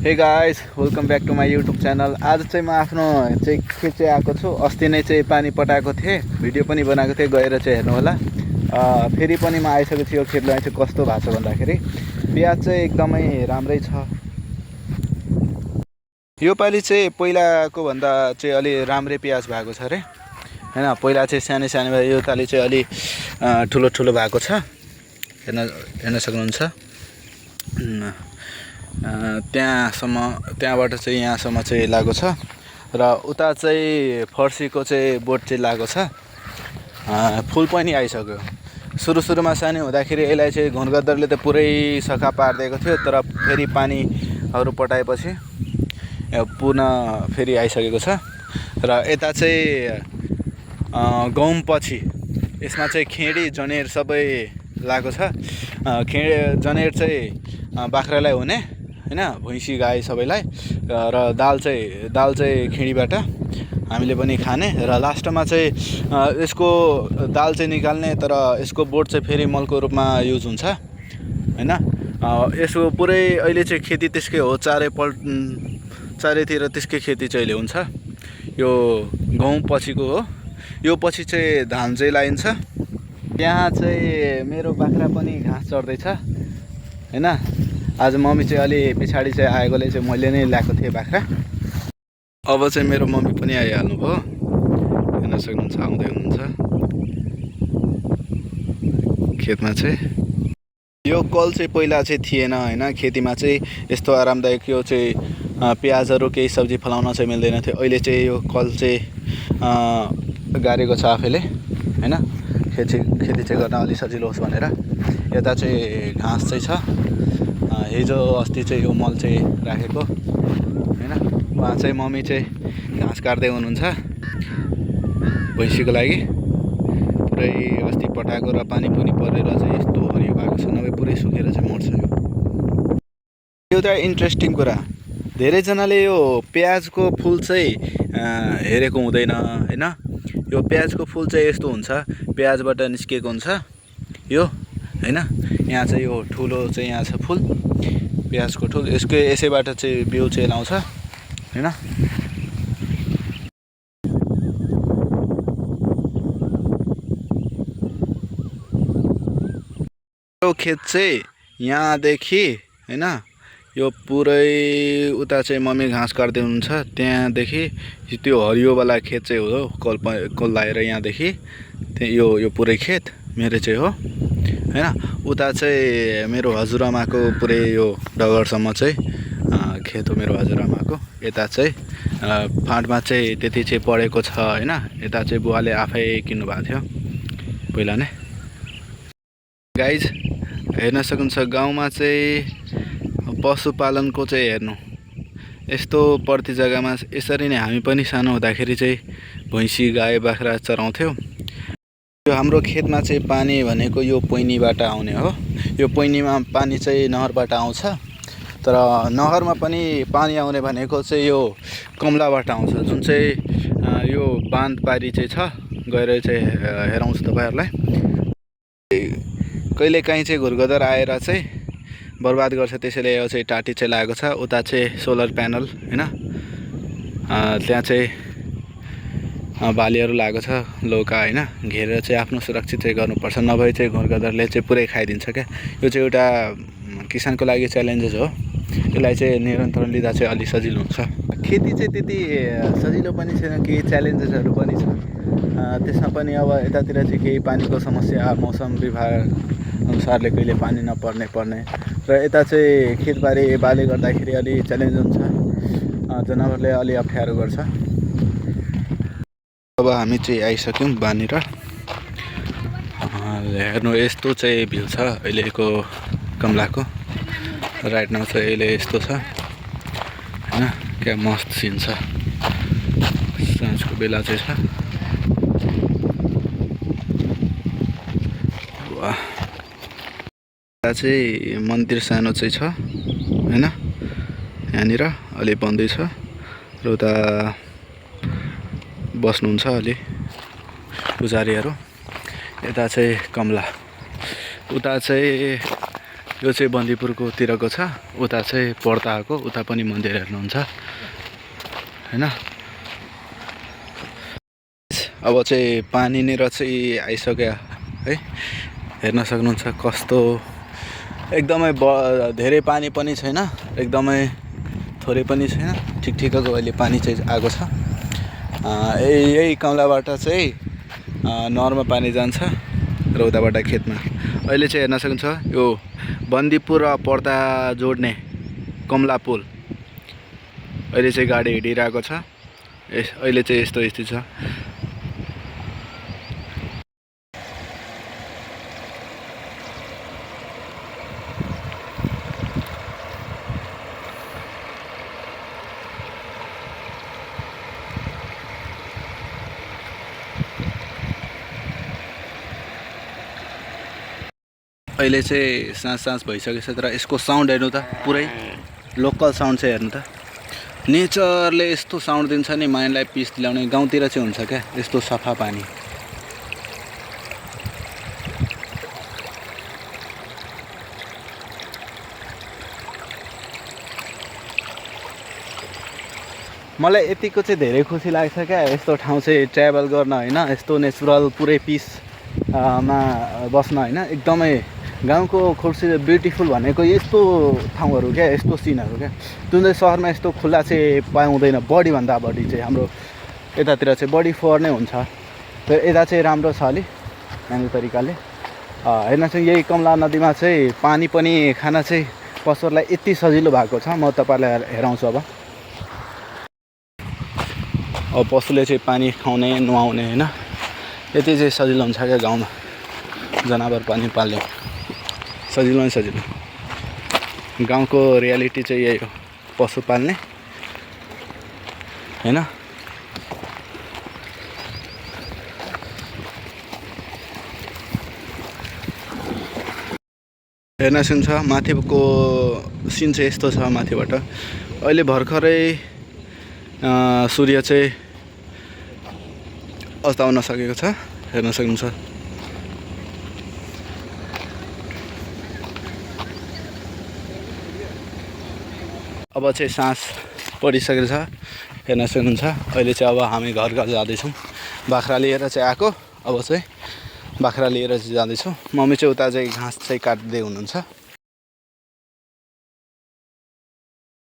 हे guys welcome back to my YouTube channel. आज चाहिँ म आफ्नो चाहिँ खेत चाहिँ आएको छु। अस्ति नै चाहिँ पानी पटाएको थिएँ, भिडियो पनि बनाएको थिएँ, गएर चाहिँ हेर्नु होला। फेरि पनि म आइसकेको छु। यो खेतमा चाहिँ कस्तो भएको छ भन्दाखेरि प्याज चाहिँ एकदमै राम्रै छ। योपालि चाहिँ पहिलाको भन्दा चाहिँ अलि राम्रै प्याज भएको छ अरे हैन। पहिला चाहिँ सानो सानो भयो, योपालि चाहिँ अलि ठुलो ठुलो भएको छ। हेर्न सक्नुहुन्छ। त्यहाँबाट चाहिँ यहाँसम्म चाहिँ लागेको छ र उता चाहिँ फर्सीको चाहिँ बोट चाहिँ लागेको छ। फुल पनि आइसक्यो। सुरुमा सानो हुँदाखेरि यसलाई चाहिँ घुनगद्दरले त पुरै सखा पारिदिएको थियो, तर फेरि पानीहरू पटाएपछि पुनः फेरि आइसकेको छ। र यता चाहिँ गहुँ पछि यसमा चाहिँ खेडी जनेर सबै लागेको छ। जनेर चाहिँ बाख्रालाई हुने हैन, भैँसी गाई सबैलाई, र दाल चाहिँ खेडीबाट हामीले पनि खाने। र लास्टमा चाहिँ यसको दाल चाहिँ निकाल्ने, तर यसको बोट चाहिँ फेरि मलको रूपमा युज हुन्छ हैन। यसको पुरै अहिले चाहिँ खेती त्यसकै हो, चारैतिर त्यसकै खेती चाहिँ अहिले हुन्छ। यो गहुँ पछिको हो। यो पछि चाहिँ धान चाहिँ लाइन्छ। यहाँ चाहिँ मेरो बाख्रा पनि घाँस चढ्दैछ हैन। आज मम्मी चाहिँ अलि पछाडि चाहिँ आएकोले चाहिँ मैले नै ल्याएको थिएँ बाख्रा। अब चाहिँ मेरो मम्मी पनि आइहाल्नु भयो, हेर्न सक्नुहुन्छ, आउँदै हुनुहुन्छ खेतमा चाहिँ। यो कल चाहिँ पहिला चाहिँ थिएन हैन। खेतीमा चाहिँ यस्तो आरामदायक यो चाहिँ प्याजहरू केही सब्जी फलाउन चाहिँ मिल्दैन थियो। अहिले चाहिँ यो कल चाहिँ गाडेको छ आफैले हैन। खेती चाहिँ गर्न अलि सजिलो होस् भनेर। यता चाहिँ घाँस चाहिँ छ। हिजो अस्ति चाहिँ यो मल चाहिँ राखेको हैन। उहाँ चाहिँ मम्मी चाहिँ घाँस काट्दै हुनुहुन्छ भैँसीको लागि। पुरै अस्ति पटाएको र पानी पनि परेर चाहिँ यस्तो हरियो भएको छ, नभए पुरै सुकेर चाहिँ मर्छ। यो एउटा इन्ट्रेस्टिङ कुरा, धेरैजनाले यो प्याजको फुल चाहिँ हेरेको हुँदैन हैन। यो प्याजको फुल चाहिँ यस्तो हुन्छ, प्याजबाट निस्केको हुन्छ यो हैन। यहाँ चाहिँ यो ठुलो चाहिँ यहाँ छ फुल, प्याजको ठुल, यसैबाट चाहिँ बिउ चाहिँ लाउँछ हैन। यो खेत चाहिँ यहाँदेखि हैन, यो पुरै उता चाहिँ मम्मी घाँस काट्दै हुनुहुन्छ। त्यहाँदेखि त्यो हरियोवाला खेत चाहिँ हो, कल लाएर यहाँदेखि यो पुरै खेत मेरो चाहिँ हो हैन। उता चाहिँ मेरो हजुरआमाको पुरै यो डगरसम्म चाहिँ खेत हो मेरो हजुरआमाको। यता चाहिँ फाँटमा चाहिँ त्यति चाहिँ पढेको छ हैन। यता चाहिँ बुवाले आफै किन्नु भएको थियो पहिला नै। गाइज हेर्न सक्नुहुन्छ, गाउँमा चाहिँ पशुपालनको चाहिँ हेर्नु यस्तो प्रति जग्गामा यसरी नै हामी पनि सानो हुँदाखेरि चाहिँ भैँसी गाई बाख्रा चराउँथ्यौँ। यो हाम्रो खेतमा चाहिँ पानी भनेको यो पैनीबाट आउने हो। यो पैनीमा पानी चाहिँ नहरबाट आउँछ, तर नहरमा पनि पानी आउने भनेको चाहिँ यो कमलाबाट आउँछ, जुन चाहिँ यो बाँध पारी चाहिँ छ। गएर चाहिँ हेराउँछु तपाईँहरूलाई। कहिलेकाहीँ चाहिँ घुर्गदर आएर चाहिँ बर्बाद गर्छ, त्यसैले यो चाहिँ टाटी चाहिँ लागेको छ। उता चाहिँ सोलर प्यानल हैन, त्यहाँ चाहिँ बालीहरू लागेको छ लौका हैन। घेरेर चाहिँ आफ्नो सुरक्षित चाहिँ गर्नुपर्छ, नभए चाहिँ घुर्गदरले चाहिँ पुरै खाइदिन्छ क्या। यो चाहिँ एउटा किसानको लागि च्यालेन्जेस हो। यसलाई चाहिँ निरन्तरण लिँदा चाहिँ अलि सजिलो हुन्छ। खेती चाहिँ त्यति सजिलो पनि छैन, केही च्यालेन्जेसहरू पनि छ त्यसमा पनि। अब यतातिर चाहिँ केही पानीको समस्या, मौसम विभाग अनुसारले कहिले पानी नपर्ने र यता चाहिँ खेतबारी बाली गर्दाखेरि अलि च्यालेन्ज हुन्छ, जनावरले अलि अप्ठ्यारो गर्छ। अब हामी चाहिँ आइसक्यौँ बानीर। हेर्नु यस्तो चाहिँ भ्यू छ अहिलेको कमलाको। राइट नाउ चाहिँ अहिले यस्तो छ हैन। क्या मस्त सिन छ, साँझको बेला चाहिँ छ। चाहिँ मन्दिर सानो चाहिँ छ हैन, यहाँनिर अलि बन्दैछ। र उता बस्नुहुन्छ अलि पुजारीहरू। यता चाहिँ कमला, उता चाहिँ यो चाहिँ बन्दीपुरको तिरको छ, उता चाहिँ पर्ताको, उता पनि मन्दिर हेर्नुहुन्छ हैन। अब चाहिँ पानीनिर चाहिँ आइसक्यो है, हेर्न सक्नुहुन्छ कस्तो एकदमै धेरै पानी पनि छैन, एकदमै थोरै पनि छैन, ठिक ठिकको अहिले पानी चाहिँ आएको छ। यही कमलाबाट चाहिँ नहरमा पानी जान्छ र उताबाट खेतमा। अहिले चाहिँ हेर्न सक्नुहुन्छ यो बन्दीपुर र पर्दा जोड्ने कमला पुल, अहिले चाहिँ गाडी हिँडिरहेको छ। अहिले चाहिँ यस्तो स्थिति छ। अहिले चाहिँ साँझ भइसकेको छ, तर यसको साउन्ड हेर्नु त पुरै लोकल साउन्ड चाहिँ हेर्नु त। नेचरले यस्तो साउन्ड दिन्छ नि माइन्डलाई पिस दिलाउने। गाउँतिर चाहिँ हुन्छ क्या यस्तो सफा पानी। मलाई यतिको चाहिँ धेरै खुसी लाग्छ क्या यस्तो ठाउँ चाहिँ ट्राभल गर्न होइन, यस्तो नेचुरल पुरै पिस मा बस्न होइन। एकदमै गाउँको खुसी ब्युटिफुल भनेको यस्तो ठाउँहरू क्या, यस्तो सिनहरू क्या। जुन चाहिँ सहरमा यस्तो खुल्ला चाहिँ पाउँदैन, बढीभन्दा बढी चाहिँ हाम्रो यतातिर चाहिँ बढी फोहोर नै हुन्छ। तर यता चाहिँ राम्रो छ अलि राम्रो तरिकाले। हेर्न चाहिँ यही कमला नदीमा चाहिँ पानी पनि खान चाहिँ पशुहरूलाई यति सजिलो भएको छ। म तपाईँलाई हेराउँछु। अब पशुले चाहिँ पानी खुवाउने नुहाउने होइन, यति चाहिँ सजिलो हुन्छ क्या गाउँमा जनावर पानी पाल्ने। सजिलो नै सजिलो। गाउँको रियालिटी चाहिँ यही हो, पशु पाल्ने होइन। हेर्न सुन्छ माथिको सिन चाहिँ यस्तो छ। माथिबाट अहिले भर्खरै सूर्य चाहिँ अस्ताउन सकेको छ, हेर्न सक्नुहुन्छ। अब चाहिँ साँझ परिसकेको छ, हेर्न सक्नुहुन्छ। अहिले चाहिँ अब हामी घर जाँदैछौँ। बाख्रा लिएर चाहिँ आएको, अब चाहिँ बाख्रा लिएर चाहिँ जाँदैछौँ। मम्मी चाहिँ उता चाहिँ घाँस चाहिँ काट्दै हुनुहुन्छ।